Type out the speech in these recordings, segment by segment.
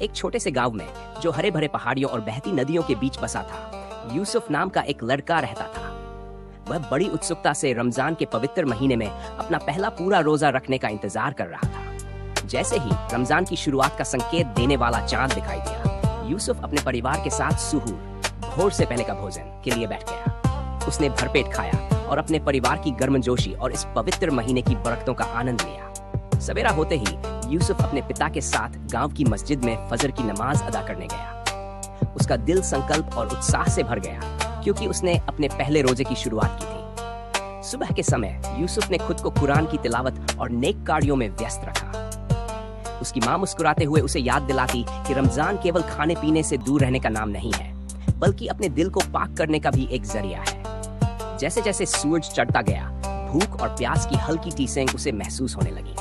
एक छोटे से गांव में, जो हरे भरे पहाड़ियों और बहती नदियों के बीच बसा था, यूसुफ नाम का एक लड़का रहता था। वह बड़ी उत्सुकता से रमजान के पवित्र महीने में अपना पहला पूरा रोजा रखने का इंतजार कर रहा था। जैसे ही रमजान की शुरुआत का संकेत देने वाला चांद दिखाई दिया, यूसुफ अपने परिवार के साथ सुहूर, भोर से पहले का भोजन के लिए बैठ गया। उसने भरपेट खाया और अपने परिवार की गर्मजोशी और इस पवित्र महीने की बरकतों का आनंद लिया। सवेरा होते ही यूसुफ अपने पिता के साथ गांव की मस्जिद में फजर की नमाज अदा करने गया। उसका दिल संकल्प और उत्साह से भर गया, क्योंकि उसने अपने पहले रोजे की शुरुआत की थी। सुबह के समय यूसुफ ने खुद को कुरान की तिलावत और नेक कार्यों में व्यस्त रखा। उसकी माँ मुस्कुराते हुए उसे याद दिलाती कि रमजान केवल खाने पीने से दूर रहने का नाम नहीं है, बल्कि अपने दिल को पाक करने का भी एक जरिया है। जैसे जैसे सूरज चढ़ता गया, भूख और प्यास की हल्की टीसें उसे महसूस होने लगी।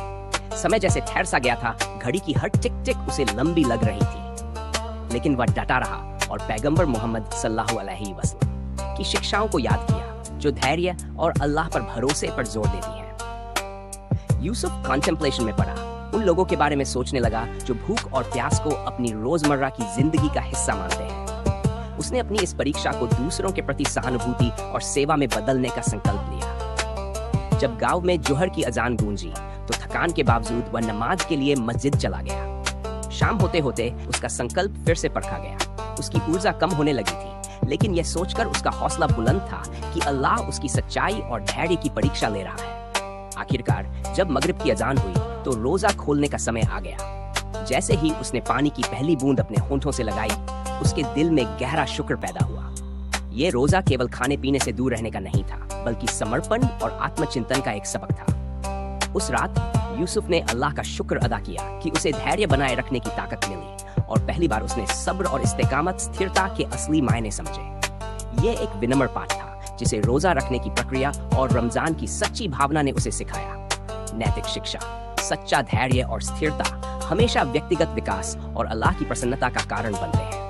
समय जैसे ठहर सा गया था, घड़ी की हर टिक टिक उसे लंबी लग रही थी, लेकिन वह डटा रहा और पैगंबर मोहम्मद सल्लल्लाहु अलैहि वसल्लम की शिक्षाओं को याद किया, जो धैर्य और अल्लाह पर भरोसे पर जोर देती हैं। यूसुफ कॉन्टेम्पलेशन में पड़ा, उन लोगों के बारे में सोचने लगा जो भूख और प्यास को अपनी रोजमर्रा की जिंदगी का हिस्सा मानते हैं। उसने अपनी इस परीक्षा को दूसरों के प्रति सहानुभूति और सेवा में बदलने का संकल्प लिया। जब गांव में जोहर की अजान गूंजी, तो थकान के बावजूद वह नमाज के लिए मस्जिद चला गया। शाम होते होते उसका संकल्प फिर से परखा गया। उसकी ऊर्जा कम होने लगी थी, लेकिन यह सोचकर उसका हौसला बुलंद था कि अल्लाह उसकी सच्चाई और धैर्य की परीक्षा ले रहा है। आखिरकार जब मगरिब की अजान हुई, तो रोजा खोलने का समय आ गया। जैसे ही उसने पानी की पहली बूंद अपने होंठों से लगाई, उसके दिल में गहरा शुक्र पैदा हुआ। ये रोजा केवल खाने पीने से दूर रहने का नहीं था, बल्कि समर्पण और आत्मचिंतन का एक सबक था। उस रात यूसुफ ने अल्लाह का शुक्र अदा किया कि उसे धैर्य बनाए रखने की ताकत मिली, और पहली बार उसने सब्र और इस्तेकामत, स्थिरता के असली मायने समझे। ये एक विनम्र पाठ था, जिसे रोजा रखने की प्रक्रिया और रमजान की सच्ची भावना ने उसे सिखाया। नैतिक शिक्षा, सच्चा धैर्य और स्थिरता हमेशा व्यक्तिगत विकास और अल्लाह की प्रसन्नता का कारण बनते हैं।